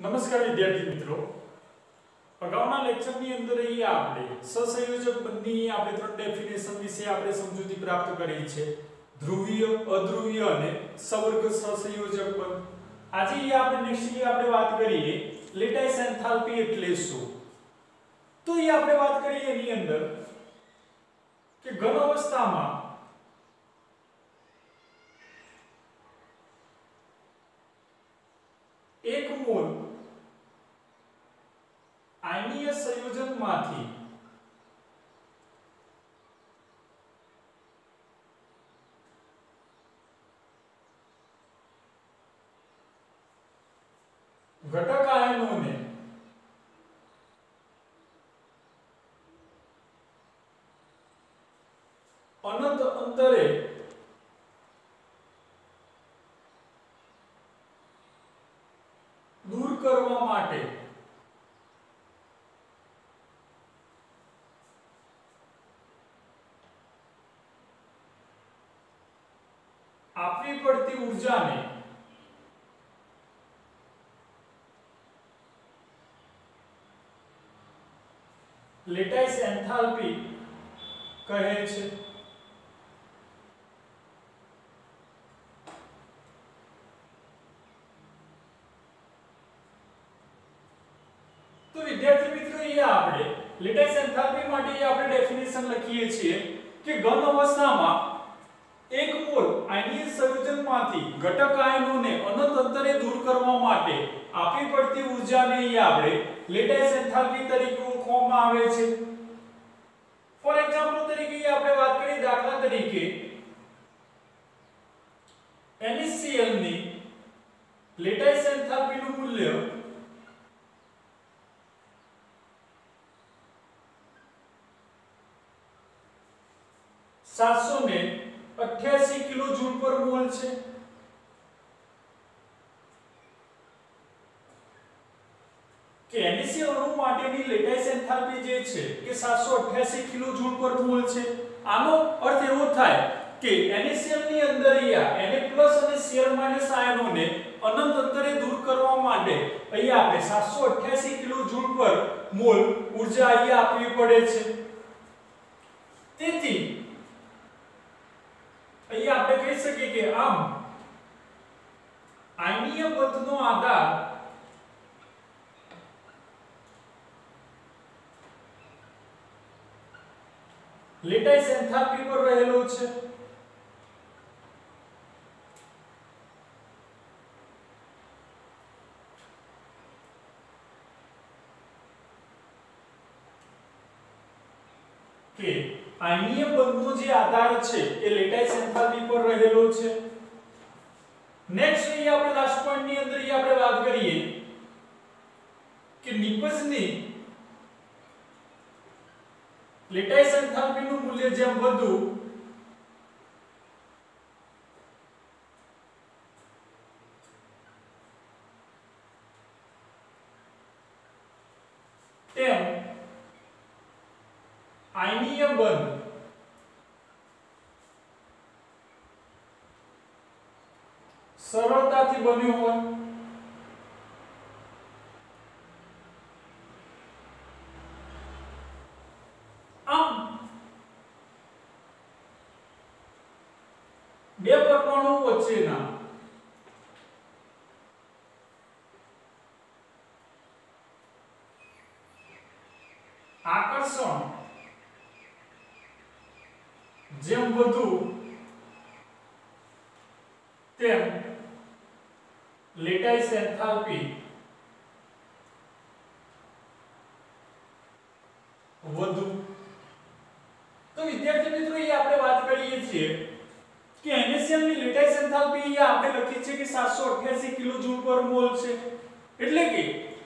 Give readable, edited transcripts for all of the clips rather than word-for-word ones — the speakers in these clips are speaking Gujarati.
નમસ્કાર વિદ્યાર્થી મિત્રો, અગાઉના લેક્ચરની અંદર આપણે સહસંયોજક બંધની આપણે ત્રણ ડેફિનેશન વિશે આપણે સમજૂતી પ્રાપ્ત કરી છે: ધ્રુવીય, અધ્રુવીય અને સવર્ગ સહસંયોજક બંધ. આજે આપણે નેક્સ્ટલી આપણે વાત કરીએ લેટાઇસ એન્થાલ્પી એટલે શું. તો આપણે વાત કરીએ એની અંદર કે ઘન અવસ્થામાં એક મોલ આયનીય સંયોજનમાંથી ઘટક આયનોને અનંત અંતરે દૂર કરવા માટે આપવી પડતી ઊર્જાને લેટાઇસ એન્થાલ્પી કહે છે. તો વિદ્યાર્થી મિત્રો, આપણે લેટાઇસ એન્થાલ્પી માટે આપણે ડેફિનેશન લખીએ છીએ કે ઘન અવસ્થામાં એક મોલ આયનીય સંયોજનમાંથી ઘટક આયનોને અનંત અંતરે દૂર કરવા માટે આપવી પડતી ઊર્જાને આપણે લેટાઇસ એન્થાલ્પી તરીકે ઓળખવામાં આવે છે. ફોર એક્ઝામ્પલ તરીકે આપણે વાત કરીએ, દાખલા તરીકે NaCl ની લેટાઇસ એન્થાલ્પીનું મૂલ્ય 788 કિલોજૂલ પર મોલ છે. કે NaCl અણુ માટેની લેટાઇસ એન્થાલ્પી જે છે કે 788 કિલોજૂલ પર મોલ છે. આનો અર્થ એવો થાય કે NaCl ની અંદર Na+ અને Cl- આયનોને અનંત અંતરે દૂર કરવા માટે અહીંયા આપણે 788 કિલોજૂલ પર મોલ ઊર્જા અહીંયા આપવી પડે છે. તેથી અહીંયા આપણે કહી શકીએ કે આમ આયનીય બંધનો આધાર લેટાઇસ એન્થાલ્પી પર રહેલો છે. કે આયનીય બંધનો જે આધાર છે એ લેટાઇસ એન્થાલ્પી પર રહેલો છે. નેક્સ્ટ અહીંયા આપણે લાસ્ટ પોઈન્ટ ની અંદર આપણે વાત કરીએ કે નિપજની લેટાઇસ એન્થાલ્પીનું મૂલ્ય જેમ વધુ તેમ આયનીય બંધ સરળતાથી બન્યો હોય. આમ બે પરમાણુ વચ્ચેના આકર્ષણ જેમ વધુ તેમ લેટાઇસ એન્થાલ્પી વધુ. તો વિદ્યાર્થી મિત્રો, આપણે વાત કરીએ છીએ કે NaCl ની લેટાઇસ એન્થાલ્પી આપણે લખી છે કે 788 કિલોજૂલ પર મોલ છે. એટલે કે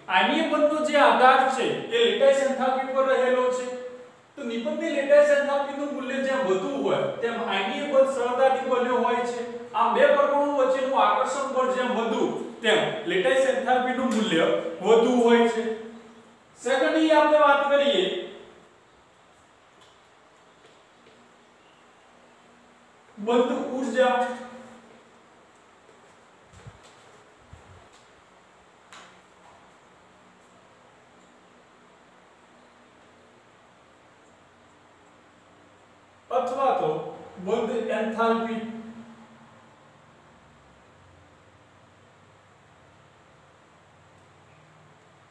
આયનીય બંધનો જે આધાર છે એ લેટાઇસ એન્થાલ્પી પર રહેલો છે. તો નિપજની લેટાઇસ એન્થાલ્પીનું મૂલ્ય જેમ વધુ હોય તેમ આયનીય બંધ સરળતાથી બન્યો હોય છે. આ બે પરમાણુ વચ્ચેનું આકર્ષણ બળ જેમ વધુ તેમ લેટાઇસ એન્થાલ્પીનું મૂલ્ય વધુ હોય છે. સેકન્ડલી આપણે વાત કરીએ બંધ ઊર્જા. અથવા તો બંધ એન્થાલ્પી.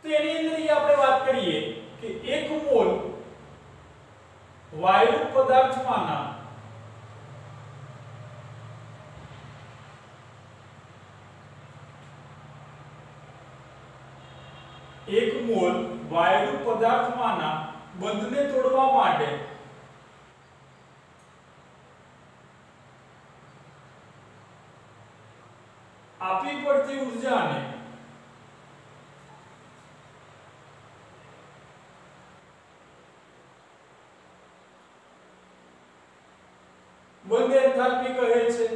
તો એની અંદર આપણે વાત કરીએ કે 1 મોલ વાયુ પદાર્થમાંના 1 મોલ વાયુ પદાર્થમાંના બંધને તોડવા માટે આપવી પડતી ઊર્જાને બંધ એન્થાલ્પી કહે છે.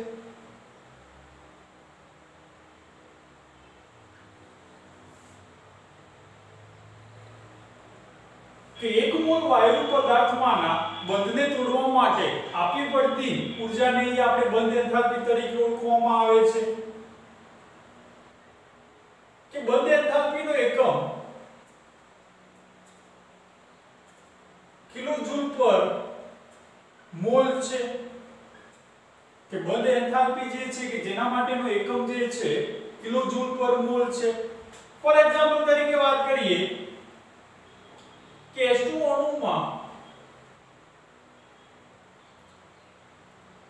કે 1 મોલ વાયુ પદાર્થમાંના બંધને તોડવા માટે આપવી પડતી ઊર્જાને આપણે બંધ એન્થાલ્પી તરીકે ઓળખવામાં આવે છે. કે બંધ એન્થાલ્પીનો એકમ કિલોજૂલ પર મોલ છે. કે બંધ એન્થાલ્પી જે છે કે જેના માટેનો એકમ જે છે કિલોજૂલ પર મોલ છે. ફોર એક્ઝામ્પલ તરીકે વાત કરીએ કે H2 અણુમાં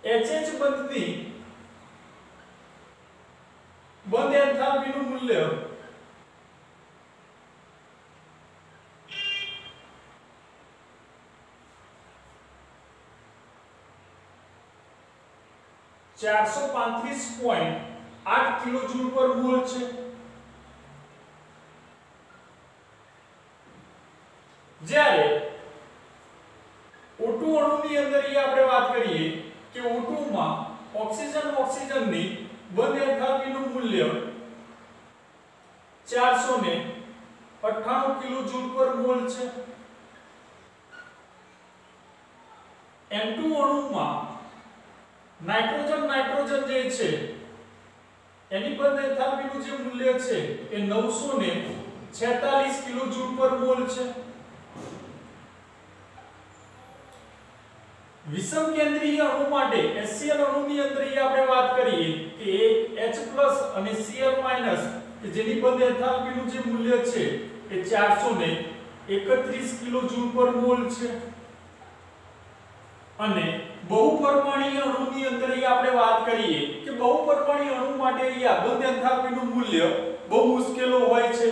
HH બંધની બંધ એન્થાલ્પીનું મૂલ્ય 435.8 કિલોજૂલ પર મોલ છે. જ્યારે O2 અણુની અંદર આપણે વાત કરીએ કે O2 માં ઓક્સિજનની બંધ એન્થાલ્પીનું મૂલ્ય 498 કિલોજૂલ પર મોલ છે. N2 અણુમાં નાઇટ્રોજન જે છે એની બંધ એન્થાલ્પીનું જે મૂલ્ય છે એ 946 કિલોજૂલ પર મોલ છે. વિષમ કેન્દ્રીય અણુ માટે HCl અણુની અંદર આપણે વાત કરીએ કે એક H+ અને Cl- કે જેની બંધ એન્થાલ્પીનું જે મૂલ્ય છે એ 431 કિલોજૂલ પર મોલ છે. અને બહુપરમાણુય અણુની અંદર આપણે વાત કરીએ કે બહુપરમાણુય અણુ માટે બંધ એન્થાલ્પીનું મૂલ્ય બહુ મુશ્કેલ હોય છે.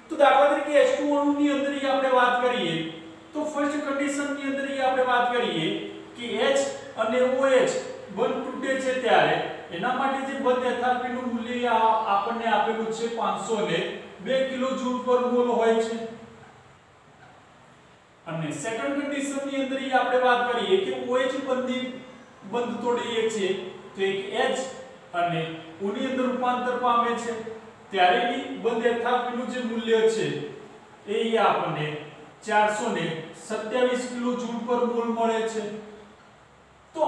તો દાખલા તરીકે H2 અણુની અંદર આપણે વાત કરીએ તો ફર્સ્ટ કન્ડિશનની અંદર આપણે વાત કરીએ કે H અને OH બંધ તૂટે છે ત્યારે એના માટે જે બંધ એન્થાલ્પીનું મૂલ્ય આપણને આપેલું છે 502 કિલોજૂલ પર મોલ હોય છે. અને સેકન્ડ કન્ડિશનની અંદર આપણે વાત કરીએ કે OH બંધ તોડીએ છે તો એક H અને O ની અંદર રૂપાંતર પામે છે ત્યારે એની બંધ એન્થાલ્પીનું જે મૂલ્ય છે એ આપણને 427 કિલોજૂલ પર મોલ મળે છે. તો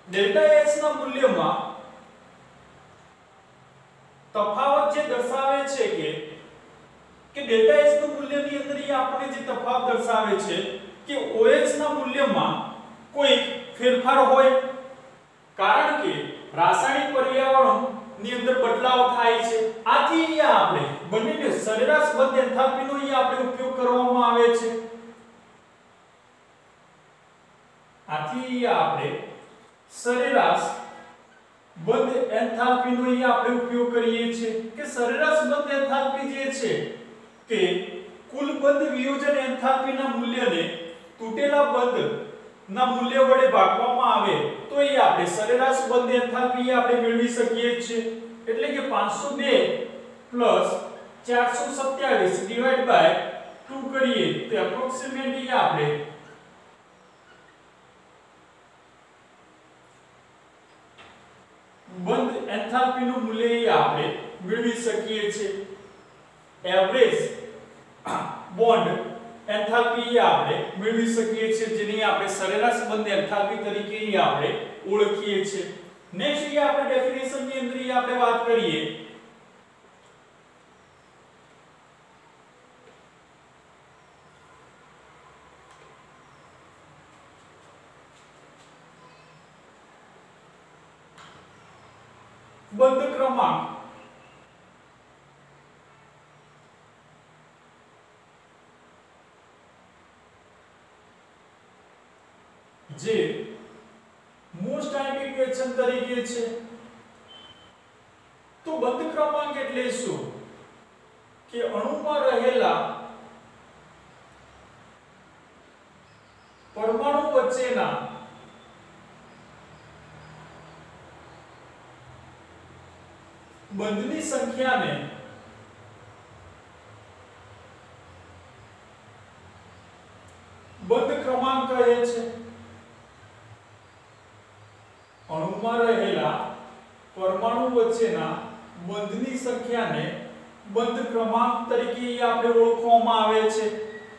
ડેલ્ટા H ના મૂલ્યમાં તફાવત જે દર્શાવે છે કે ડેલ્ટા H નું મૂલ્યની અંદર આપણે જે તફાવત દર્શાવે છે કે OH ના મૂલ્યમાં કોઈ ફેરફાર હોય કારણ કે રાસાયણિક પર્યાવરણની અંદર બદલાવ થાય છે. આથી આપણે બંનેને સરેરાશ બંધ એન્થાલ્પીનો આપણે ઉપયોગ કરવામાં આવે છે. આથી આપણે સરેરાશ બંધ એન્થાલ્પીનો આપણે ઉપયોગ કરીએ છીએ કે સરેરાશ બંધ એન્થાલ્પી જે છે કે કુલ બંધ વિયોજન એન્થાલ્પીના મૂલ્યને તૂટેલા બંધ ના મૂલ્ય વડે ભાગવામાં આવે તો આપણે સરેરાશ બંધ એન્થાલ્પી આપણે મેળવી શકીએ છીએ. એટલે કે 502 427 ડિવાઇડ બાય 2 કરીએ તો એપ્રોક્સિમેટલી આપણે બંધ એન્થાલ્પીનું મૂલ્ય આપણે મેળવી શકીએ છીએ. એવરેજ બોન્ડ એન્થાલ્પી આપણે મેળવી શકીએ છીએ જેની આપણે સરેરાશ બંધ એન્થાલ્પી તરીકે આપણે ઓળખીએ છીએ. નેક્સ્ટ આપણે ડેફિનેશનની અંદર આપણે વાત કરીએ બંધ ક્રમાંક જે મોસ્ટ ટાઈપ ઇક્વેશન તરીકે છે. તો બંધ ક્રમાંક એટલે શું કે અણુમાં રહેલા પરમાણુ વચ્ચેના બંધની સંખ્યાને બંધ ક્રમાંક કહે છે. અણુમાં રહેલા પરમાણુ વચ્ચેના બંધની સંખ્યાને બંધ ક્રમાંક તરીકે આપણે ઓળખવામાં આવે છે.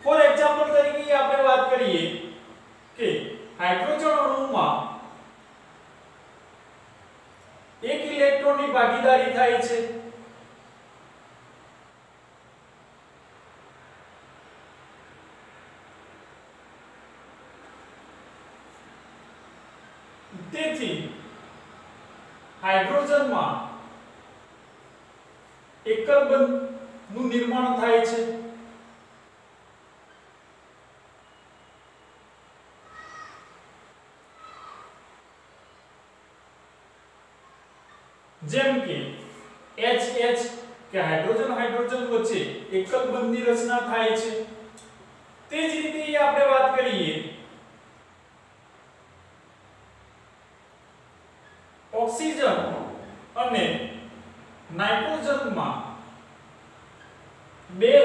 ફોર એક્ઝામ્પલ તરીકે આપણે વાત કરીએ કે હાઇડ્રોજન અણુમાં એક ઇલેક્ટ્રોનની ભાગીદારી થાય છે. તેથી હાઇડ્રોજનમાં એકલ બંધનું નિર્માણ થાય છે. જેમ કે HH કે હાઇડ્રોજન હાઇડ્રોજન વચ્ચે એકલ બંધની રચના થાય છે. તે જ રીતે આપણે વાત કરીએ ઓક્સિજન અને નાઇટ્રોજનમાં 2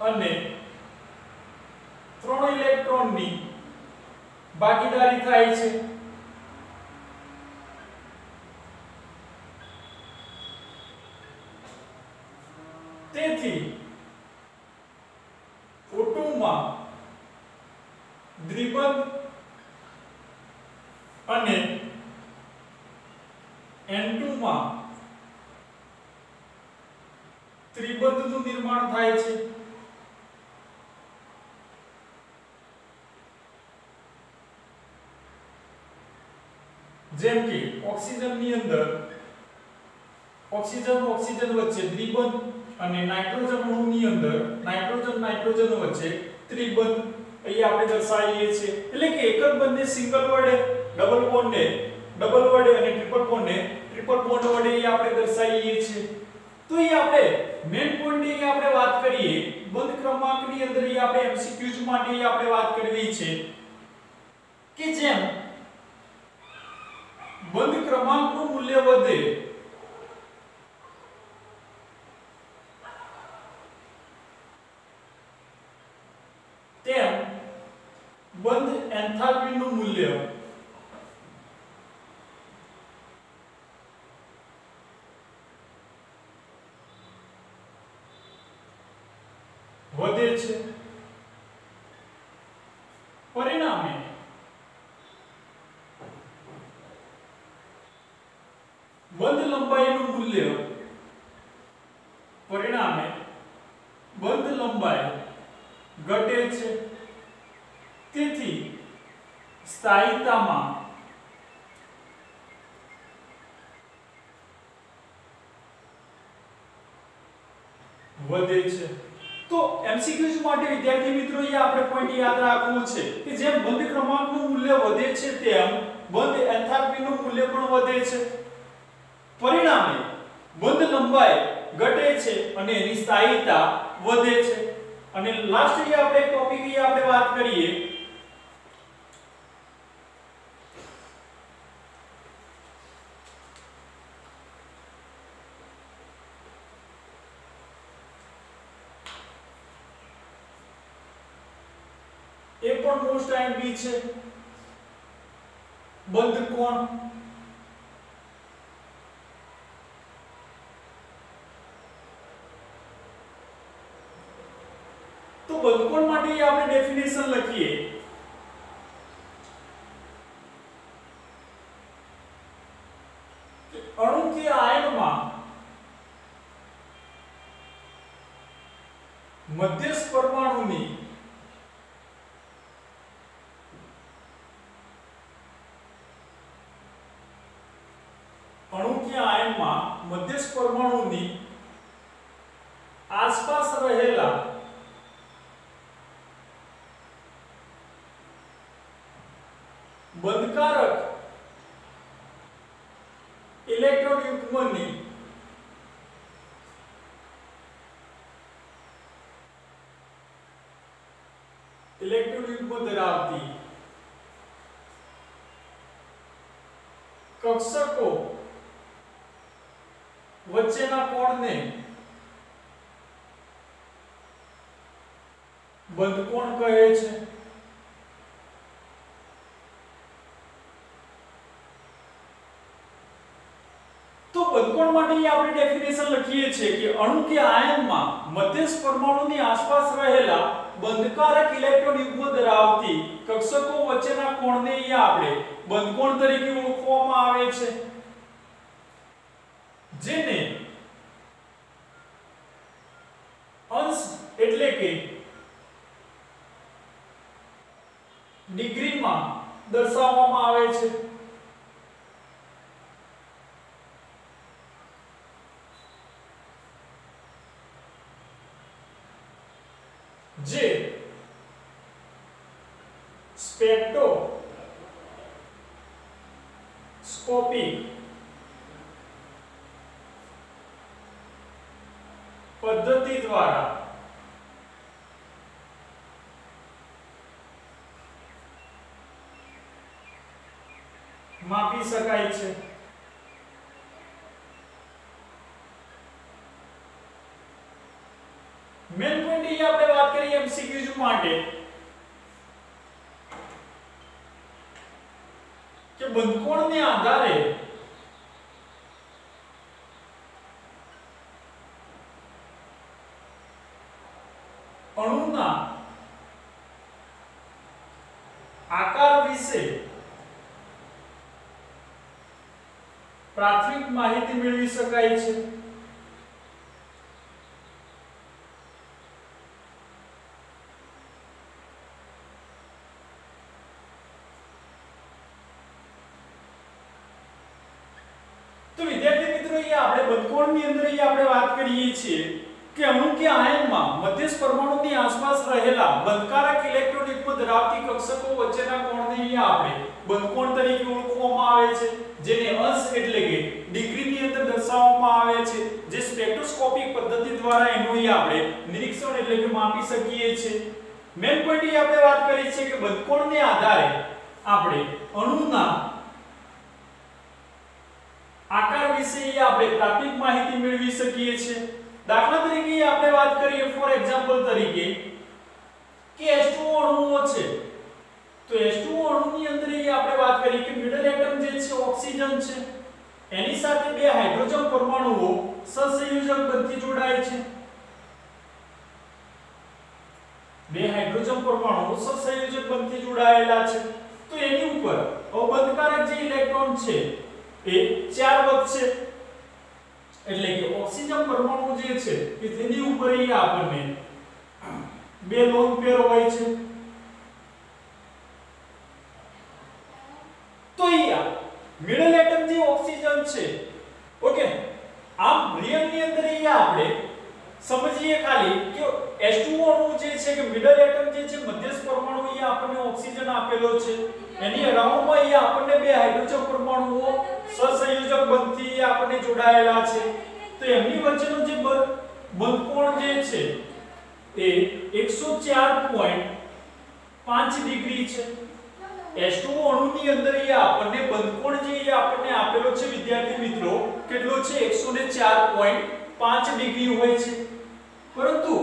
અને 3 ઇલેક્ટ્રોનની ભાગીદારી થાય છે. તેથી O2 માં દ્વિબંધ અને N2 માં ત્રિબંધનું નિર્માણ થાય છે. જેમ કે ઓક્સિજનની અંદર ઓક્સિજન ઓક્સિજન વચ્ચે દ્વિબંધ અને નાઇટ્રોજન અણુની અંદર નાઇટ્રોજન નાઇટ્રોજન વચ્ચે ત્રિબંધ અહીં આપણે દર્શાવીએ છીએ. એટલે કે એકલ બંધને સિંગલ વડે, ડબલ બોન્ડને ડબલ વડે અને ટ્રિપલ બોન્ડને ટ્રિપલ બોન્ડ વડે આપણે દર્શાવીએ છીએ. તો અહીં આપણે મેઈન પોઈન્ટ આપણે વાત કરીએ બંધ ક્રમાંકની અંદર આપણે MCQs માટે આપણે વાત કરવી છે કે જેમ બંધ ક્રમાંકનું મૂલ્ય વધે તેમ બંધ એન્થાલ્પીનું મૂલ્ય વધે છે. પરિણામે બંધ લંબાઈનું મૂલ્ય બંધ લંબાઈ ઘટે છે. તેથી સ્થાયીતામાં વધે છે. તો MCQs માટે વિદ્યાર્થી મિત્રો એ આપણે પોઈન્ટ યાદ રાખવું છે કે જેમ બંધ ક્રમાંકનું મૂલ્ય વધે છે તેમ બંધ એન્થાલ્પીનું મૂલ્ય પણ વધે છે. પરિણામે બંધ લંબાઈ ઘટે છે અને એની સ્થાયીતા વધે છે. અને લાસ્ટ આપણે એક ટોપિક આપણે વાત કરીએ એ પણ મોસ્ટ ટાઈમ બી છે બંધ કોણ. તો બંધ કોણ માટે આપણે ડેફિનેશન લખીએ કે અણુ કે આયનમાં મધ્યસ્થ પરમાણુની અણુ કે આયન આયનમાં મધ્યસ્થ પરમાણુની આસપાસ રહેલા બંધકારક ઇલેક્ટ્રોન યુગ્મની ધરાવતી કક્ષકો વચ્ચેના કોણને બંધકોણ કહે છે. તો બંધકોણ માટે આપણે ડેફિનેશન લખીએ છીએ કે અણુ કે આયનમાં મધ્યસ્થ પરમાણુની આસપાસ રહેલા બંધકારક ઇલેક્ટ્રોન યુગ્મ ધરાવતી કક્ષકો વચ્ચેના કોણને આપણે બંધકોણ તરીકે ઓળખવામાં આવે છે, જેને અંશ એટલે કે ડિગ્રીમાં દર્શાવવામાં આવે છે. જે સ્પેક્ટ્રોસ્કોપિક પદ્ધતિ દ્વારા માપી શકાય છે. મેન પોઈન્ટ એ આપણે વાત કરીએ એમસીક્યુઝ માટે કે બંધકોણને આધારે અણુના આકાર વિશે પ્રાથમિક માહિતી મેળવી શકાય છે. તો વિદ્યાર્થી મિત્રો આપણે બંધકોણની અંદર આપણે વાત કરીએ છીએ કે અણુ કે આયનમાં મધ્યસ્થ પરમાણુની આસપાસ રહેલા બંધકારક ઇલેક્ટ્રોન યુગ્મ ધરાવતી કક્ષકો વચ્ચેના કોણને આપણે બંધકોણ તરીકે ઓળખવામાં આવે છે, જેને અંશ એટલે કે ડિગ્રીની અંદર દર્શાવવામાં આવે છે, જે સ્પેક્ટ્રોસ્કોપિક પદ્ધતિ દ્વારા એનું આપણે નિરીક્ષણ એટલે કે માપી શકીએ છીએ. મેન પોઈન્ટ આપણે વાત કરી છે કે બંધકોણને આધારે આપણે અણુના આકાર વિશે આપણે પ્રાથમિક માહિતી મેળવી શકીએ છીએ. દાખલા તરીકે આપણે વાત કરીએ ફોર એક્ઝામ્પલ તરીકે કે H2O અણુઓ છે, તો H2O અણુની અંદર આપણે વાત કરીએ કે મિડલ એટમ જે છે ઓક્સિજન છે, એની સાથે બે હાઇડ્રોજન પરમાણુઓ સહસંયોજક બનથી જોડાય છે. બે હાઇડ્રોજન પરમાણુઓ સહસંયોજક બનથી જોડાયેલા છે, તો એની ઉપર અબંધકારક જે ઇલેક્ટ્રોન છે એ 4 વધશે, એટલે કે ઓક્સિજન પરમાણુ જે છે કે તેની ઉપર આપણને બે લોન પેર હોય છે. તો મિડલ એટમ જે ઓક્સિજન છે, ઓકે, આમ રિયલ ની અંદર આપણે સમજીએ ખાલી કે H2O અણુ જે છે કે મિડલ એટમ જે છે મધ્યસ્થ પરમાણુ આપણને ઓક્સિજન આપેલો છે, એની અરાઉન્ડમાં આપણને બે હાઇડ્રોજન પરમાણુઓ સહસંયોજક બંધથી આપણને જોડાયેલા છે. તો એમની વચ્ચેનો જે બંધકોણ જે છે એ 104.5 ડિગ્રી છે. H2O અણુની અંદર આપણને બંધકોણ જે આપણને આપેલો છે વિદ્યાર્થી મિત્રો કેટલો છે 104.5 ડિગ્રી હોય છે, પરંતુ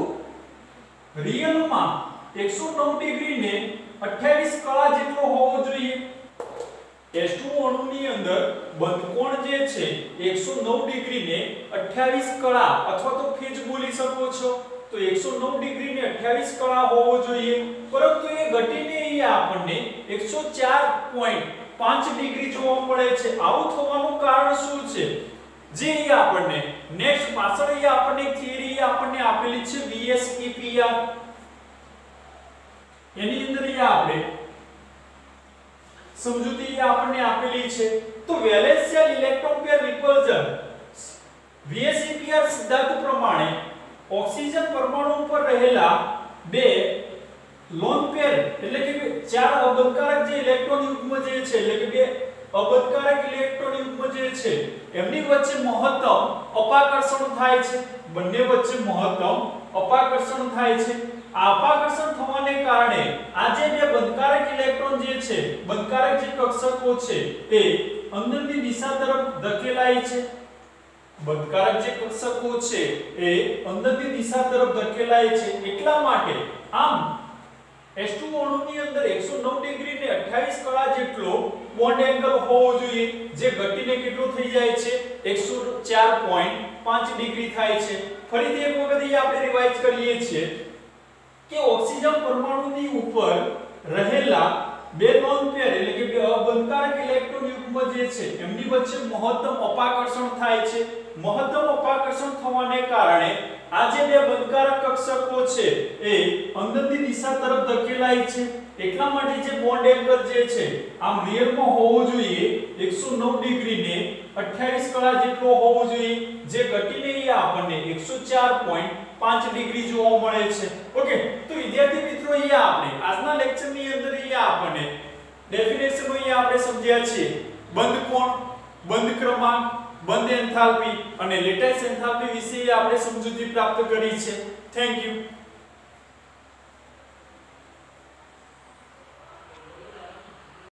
રિયલમાં 109 ડિગ્રી ને 28 કળા જેટલો હોવો જોઈએ. H2O અણુની અંદર બંધકોણ જે છે 109 ડિગ્રી ને 28 કળા અથવા તો ફેજ બોલી શકો છો, તો 109 ડિગ્રી ને 28 કળા હોવો જોઈએ, પરંતુ એ ઘટીને આપણને 104.5 ડિગ્રી જોવા મળે છે. આવું થવાનું કારણ શું છે? જે આપણને નેક્સ્ટ પાછળ આપણને થિયરી આપણને આપેલી છે VSEPR, એની અંદર આપણે સમજૂતી આપણને આપેલી છે. તો valence shell electron pair repulsion oxygen પરમાણુ ઉપર રહેલા બે લોન પેર એટલે કે ચાર અબંધકારક જે ઇલેક્ટ્રોન યુગ્મ જે છે એટલે કે બે અબંધકારક ઇલેક્ટ્રોન યુગ્મ જે છે એમની વચ્ચે મહત્તમ અપાકર્ષણ થાય છે, બંને વચ્ચે મહત્તમ અપાકર્ષણ થાય છે। આ અપાકર્ષણ થવાને કારણે આ જે બે બંધકારક ઇલેક્ટ્રોન જે છે, બંધકારક જે કક્ષકો છે એ અંદરની દિશા તરફ ધકેલાય છે। બંધકારક જે કક્ષકો છે એ અંદરની દિશા તરફ ધકેલાય છે, એટલા માટે આમ S2 અણુની અંદર 109 ડિગ્રી ને 28 કળા જેટલો બોન્ડ એંગલ હોવો જોઈએ, જે ઘટીને કેટલો થઈ જાય છે 104.5 ડિગ્રી થાય છે। ફરીથી એક વખત એ આપણે રિવાઇઝ કરીએ છીએ કે ઓક્સિજન પરમાણુની ઉપર રહેલા બે લોન પેર એટલે કે બે અબંધકારક ઇલેક્ટ્રોન યુગ્મ જે છે એમની વચ્ચે મહત્તમ અપાકર્ષણ થાય છે। મહત્તમ અપાકર્ષણ થવાને કારણે આ જે બે બંધકારક કક્ષકો છે એ અંદરની દિશા તરફ ધકેલાય છે, એટલા માટે જે બોન્ડ એંગલ જે છે આમ રિયલમાં હોવો જોઈએ 109 ડિગ્રી ને 28 કળા જેટલો હોવો જોઈએ, જે ઘટીને આપણને 104.5 ડિગ્રી જોવા મળે છે। ઓકે, તો વિદ્યાર્થી મિત્રો અહીંયા આપણે આજના લેક્ચરની અંદર અહીંયા આપણને ડેફિનેશનો અહીંયા આપણે સમજ્યા છે, બંધ કોણ, બંધ ક્રમાંક, બંધ એન્થાલ્પી અને લેટાઇસ એન્થાલ્પી વિશે આપણે સમજૂતી પ્રાપ્ત કરી છે। Thank you.